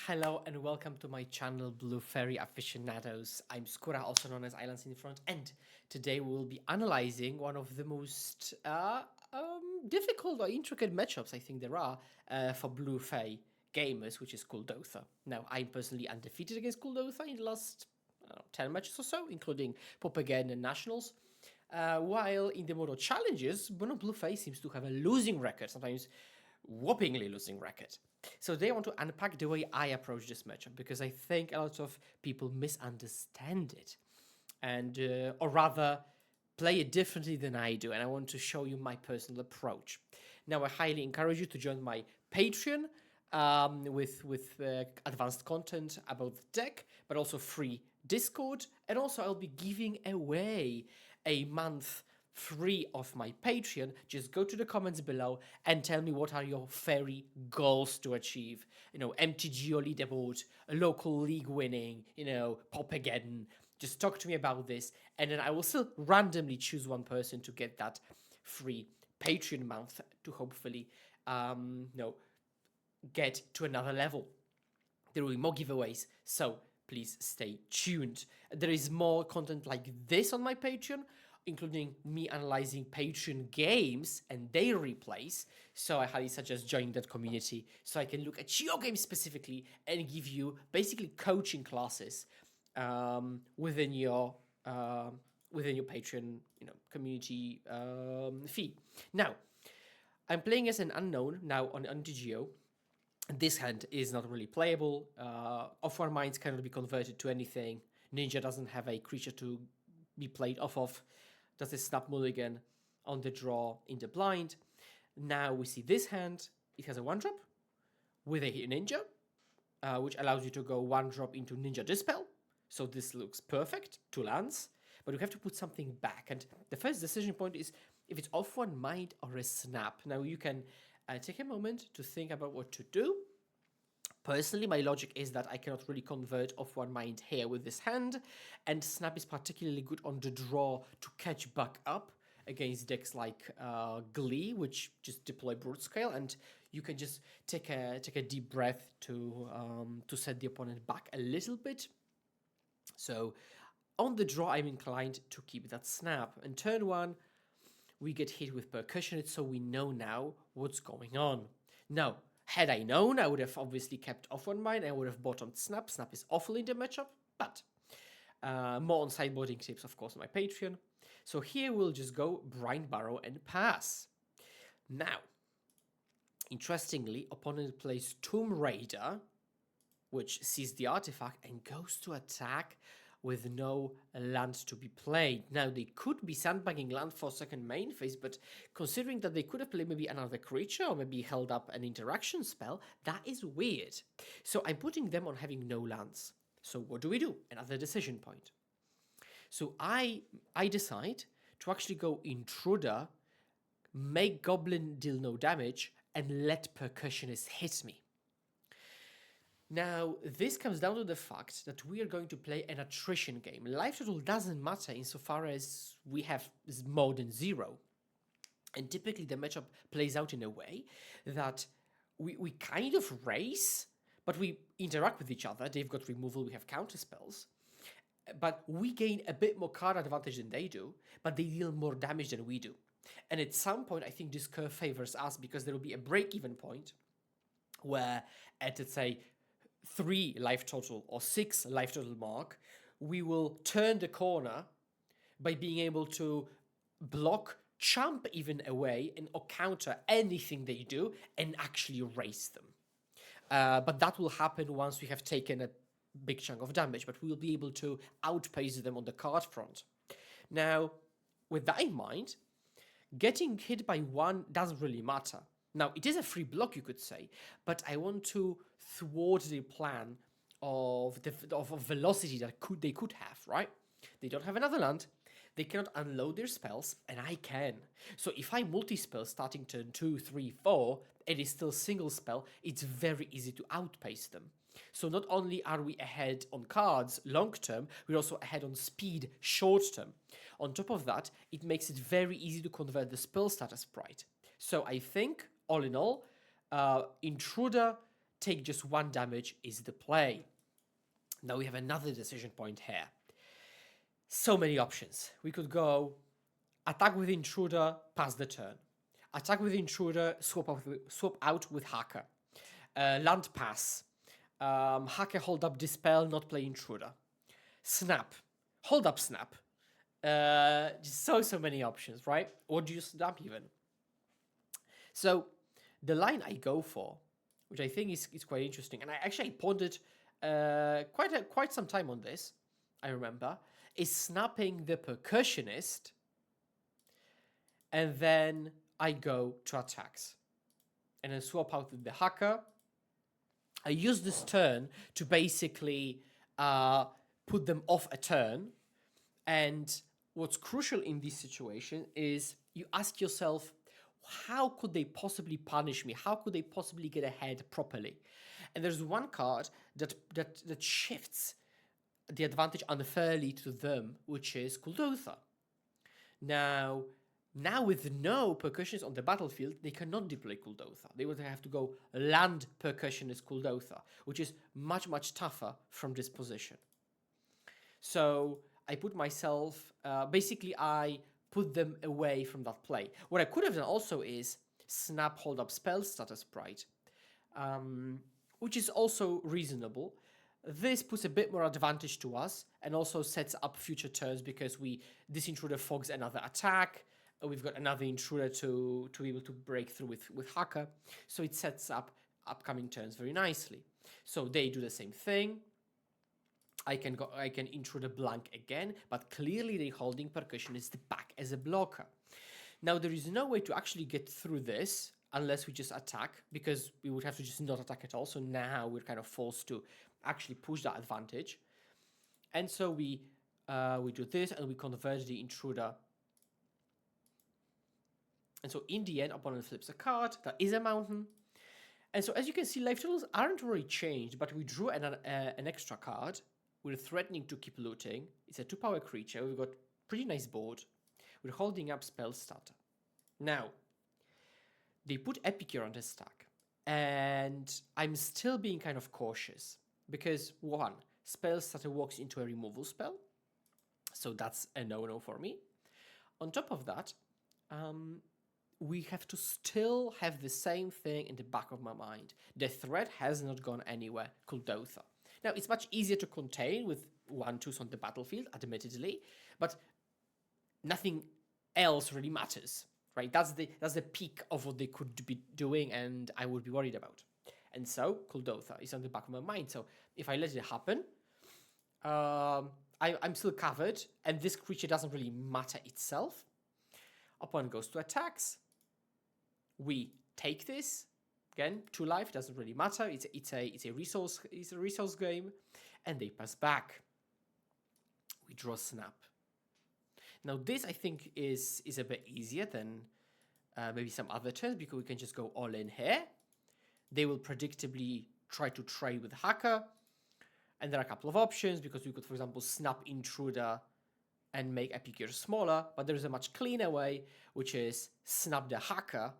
Hello and welcome to my channel Blue Fairy Aficionados. I'm Skura, also known as Islands in Front, and today we'll be analyzing one of the most difficult or intricate matchups I think there are for Blue Fae gamers, which is Kuldotha. Now, I'm personally undefeated against Kuldotha in the last 10 matches or so, including Again and Nationals. While in the Modo Challenges, Blue Fae seems to have a losing record, sometimes whoppingly losing record. So they want to unpack the way I approach this matchup because I think a lot of people misunderstand it, and or rather play it differently than I do. And I want to show you my personal approach. Now, I highly encourage you to join my Patreon with advanced content about the deck, but also free Discord, and also I'll be giving away a month free of my Patreon. Just go to the comments below and tell me what are your fairy goals to achieve. MTG or leaderboard, a local league winning, Again. Just talk to me about this, and then I will still randomly choose one person to get that free Patreon month to hopefully, get to another level. There will be more giveaways, so please stay tuned. There is more content like this on my Patreon, including me analyzing Patreon games and their replays. So I highly suggest joining that community so I can look at your game specifically and give you basically coaching classes within your Patreon community fee. Now, I'm playing as an unknown now on TGO. This hand is not really playable. Off-War Mines cannot be converted to anything. Ninja doesn't have a creature to be played off of. Does a snap Mulligan on the draw in the blind. Now we see this hand. It has a 1-drop with a Ninja, which allows you to go 1-drop into Ninja Dispel. So this looks perfect, 2 lands. But you have to put something back. And the first decision point is if it's Off-One Mind or a Snap. Now you can take a moment to think about what to do. Personally, my logic is that I cannot really convert Off-One Mind here with this hand, and Snap is particularly good on the draw to catch back up against decks like Glee, which just deploy Brute Scale, and you can just take a deep breath to set the opponent back a little bit. So on the draw, I'm inclined to keep that Snap, and turn 1, we get hit with Percussionist, so we know now what's going on. Now, had I known, I would have obviously kept Off-One Mind. I would have bottomed Snap. Snap is awful in the matchup, but more on sideboarding tips, of course, on my Patreon. So here we'll just go Blind Barrow and pass. Now, interestingly, opponent plays Tomb Raider, which sees the artifact and goes to attack with no land to be played. Now, they could be sandbagging land for second main phase, but considering that they could have played maybe another creature or maybe held up an interaction spell, that is weird. So I'm putting them on having no lands. So what do we do? Another decision point. So I decide to actually go Intruder, make Goblin deal no damage, and let Percussionist hit me. Now, this comes down to the fact that we are going to play an attrition game. Life total doesn't matter insofar as we have more than 0. And typically the matchup plays out in a way that we kind of race, but we interact with each other. They've got removal, we have counter spells. But we gain a bit more card advantage than they do, but they deal more damage than we do. And at some point, I think this curve favors us because there will be a break-even point where at, let's say, 3 life total or 6 life total mark, we will turn the corner by being able to block, chump even away, and or counter anything they do and actually race them. But that will happen once we have taken a big chunk of damage, but we will be able to outpace them on the card front. Now, with that in mind, getting hit by 1 doesn't really matter. Now, it is a free block, you could say, but I want to thwart the plan of velocity that they could have, right? They don't have another land, they cannot unload their spells, and I can. So if I multi-spell starting turn 2, 3, 4, and it's still single spell, it's very easy to outpace them. So not only are we ahead on cards long term, we're also ahead on speed short term. On top of that, it makes it very easy to convert the spell status sprite. So I think, all in all, Intruder take just 1 damage is the play. Now we have another decision point here. So many options. We could go attack with intruder, pass the turn. Attack with intruder, swap out with hacker. Land pass. Hacker hold up dispel, not play intruder. Snap. Hold up snap. Just so many options, right? Or do you snap even? So the line I go for, which I think is quite interesting, and I actually pondered quite some time on this, I remember, is snapping the percussionist, and then I go to attacks. And then swap out with the hacker. I use this turn to basically put them off a turn. And what's crucial in this situation is you ask yourself, how could they possibly punish me? How could they possibly get ahead properly? And there's one card that shifts the advantage unfairly to them, which is Kuldotha. Now with no percussions on the battlefield, they cannot deploy Kuldotha. They would have to go land percussionist Kuldotha, which is much tougher from this position. So I put myself, basically I put them away from that play. What I could have done also is snap hold up spell status sprite, which is also reasonable. This puts a bit more advantage to us and also sets up future turns because this intruder fogs another attack. We've got another intruder to be able to break through with hacker. So it sets up upcoming turns very nicely. So they do the same thing. I can intruder blank again, but clearly they're holding percussionist back as a blocker. Now there is no way to actually get through this unless we just attack, because we would have to just not attack at all. So now we're kind of forced to actually push that advantage. And so we do this and we convert the intruder. And so in the end, opponent flips a card. That is a mountain. And so as you can see, life totals aren't really changed, but we drew an extra card. We're threatening to keep looting. It's a 2-power creature. We've got pretty nice board. We're holding up spell starter. Now, they put Epicure on the stack. And I'm still being kind of cautious. Because, one, spell starter walks into a removal spell. So that's a no-no for me. On top of that, we have to still have the same thing in the back of my mind. The threat has not gone anywhere, Kuldotha. Now, it's much easier to contain with 1/2s on the battlefield, admittedly, but nothing else really matters, right? That's the peak of what they could be doing, and I would be worried about. And so, Kuldotha is on the back of my mind. So if I let it happen, I'm still covered, and this creature doesn't really matter itself. Opponent goes to attacks. We take this. Again, 2 life, doesn't really matter. It's a resource game, and they pass back. We draw snap. Now this I think is a bit easier than maybe some other turns, because we can just go all in here. They will predictably try to trade with hacker, and there are a couple of options, because we could, for example, snap intruder and make Epicure smaller, but there's a much cleaner way, which is snap the hacker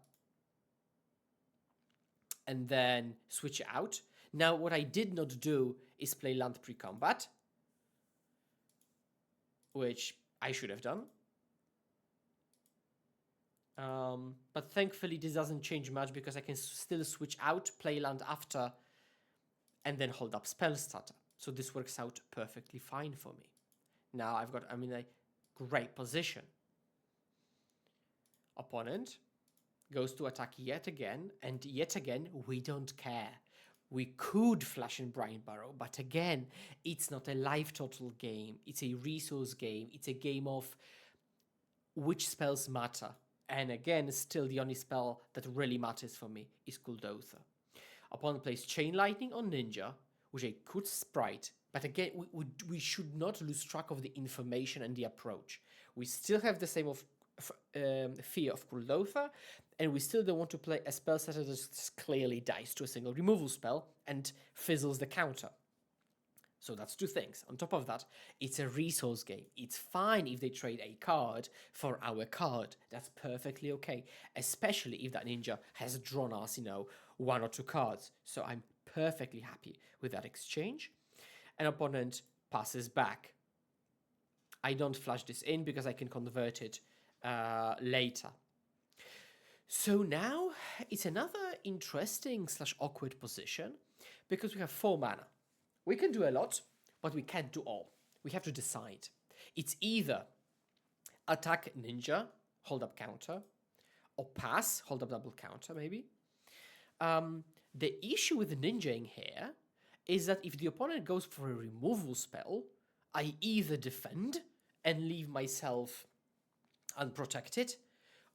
and then switch out. Now, what I did not do is play land pre-combat, which I should have done. But thankfully, this doesn't change much, because I can still switch out, play land after, and then hold up spell starter. So this works out perfectly fine for me. Now I'm in a great position. Opponent goes to attack yet again, and yet again, we don't care. We could flash in Brian Barrow, but again, it's not a life total game. It's a resource game. It's a game of which spells matter. And again, still the only spell that really matters for me is Kuldotha. Opponent plays Chain Lightning on Ninja, which I could sprite, but again, we should not lose track of the information and the approach. We still have the same fear of Kuldotha, and we still don't want to play a spell setter that just clearly dies to a single removal spell and fizzles the counter. So that's 2 things. On top of that, it's a resource game. It's fine if they trade a card for our card. That's perfectly okay, especially if that ninja has drawn us, 1 or 2 cards. So I'm perfectly happy with that exchange. An opponent passes back. I don't flush this in because I can convert it later. So now it's another interesting / awkward position because we have 4 mana. We can do a lot, but we can't do all. We have to decide. It's either attack ninja, hold up counter, or pass, hold up double counter maybe. The issue with ninjaing here is that if the opponent goes for a removal spell, I either defend and leave myself unprotected,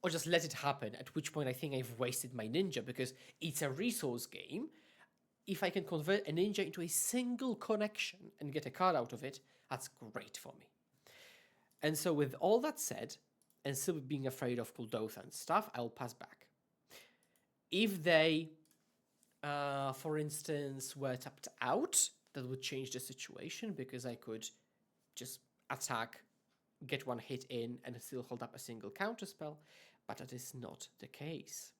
or just let it happen, at which point I think I've wasted my ninja because it's a resource game. If I can convert a ninja into a single connection and get a card out of it, that's great for me. And so with all that said, and still being afraid of Kuldotha and stuff, I'll pass back. If they, for instance, were tapped out, that would change the situation because I could just attack, get 1 hit in, and still hold up a single counter spell, but that is not the case.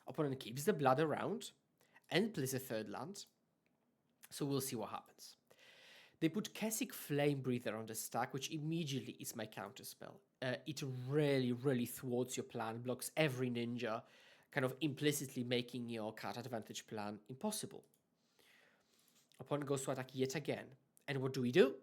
Opponent keeps the blood around and plays a 3rd land, so we'll see what happens. They put Kessig Flame Breather on the stack, which immediately is my counter spell. It really thwarts your plan, blocks every ninja, kind of implicitly making your card advantage plan impossible. Opponent goes to attack yet again. And what do?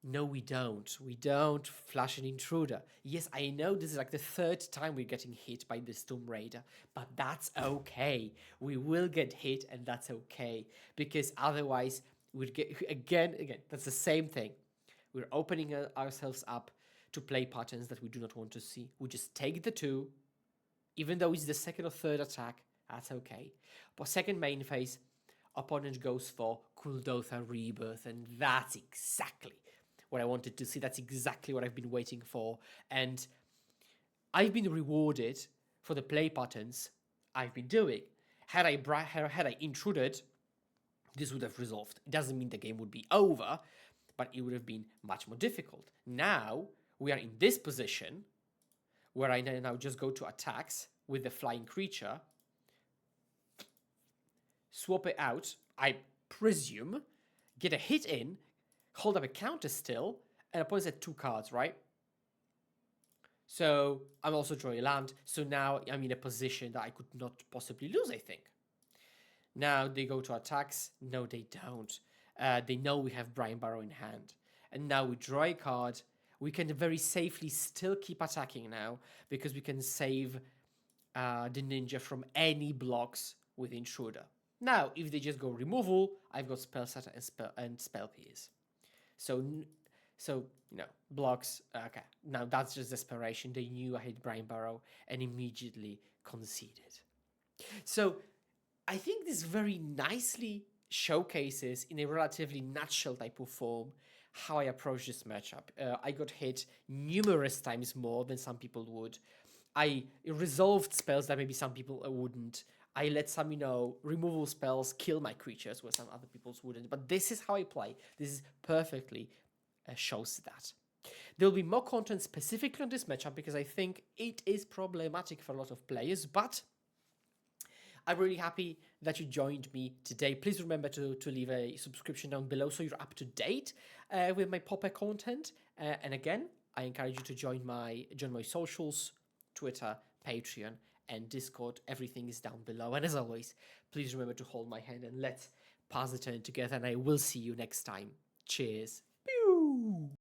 No, we don't. We don't flash an intruder. Yes, I know this is like the 3rd time we're getting hit by this Tomb Raider, but that's okay. We will get hit, and that's okay. Because otherwise, we'd get, again, that's the same thing. We're opening ourselves up to play patterns that we do not want to see. We just take the 2, even though it's the 2nd or 3rd attack, that's okay. But second main phase, opponent goes for Kuldotha Rebirth, and that's exactly what I wanted to see. That's exactly what I've been waiting for. And I've been rewarded for the play patterns I've been doing. Had I intruded, this would have resolved. It doesn't mean the game would be over, but it would have been much more difficult. Now, we are in this position where I now just go to attacks with the flying creature, swap it out, I presume, get a hit in, hold up a counter still, and opponent's at 2 cards, right? So I'm also drawing a land, so now I'm in a position that I could not possibly lose, I think. Now they go to attacks. No, they don't. They know we have Brian Barrow in hand. And now we draw a card. We can very safely still keep attacking now because we can save the ninja from any blocks with Intruder. Now, if they just go removal, I've got Spell Setter and Spell Pierce. So, blocks. Okay, now that's just desperation. They knew I had Brian Barrow and immediately conceded. So, I think this very nicely showcases, in a relatively nutshell type of form, how I approach this matchup. I got hit numerous times more than some people would. I resolved spells that maybe some people wouldn't. I let some, removal spells kill my creatures where some other people's wouldn't. But this is how I play. This is perfectly shows that. There will be more content specifically on this matchup because I think it is problematic for a lot of players, but I'm really happy that you joined me today. Please remember to leave a subscription down below so you're up to date with my Popper content. And again, I encourage you to join my socials, Twitter, Patreon, and Discord. Everything is down below. And as always, please remember to hold my hand and let's pass the turn together. And I will see you next time. Cheers. Pew!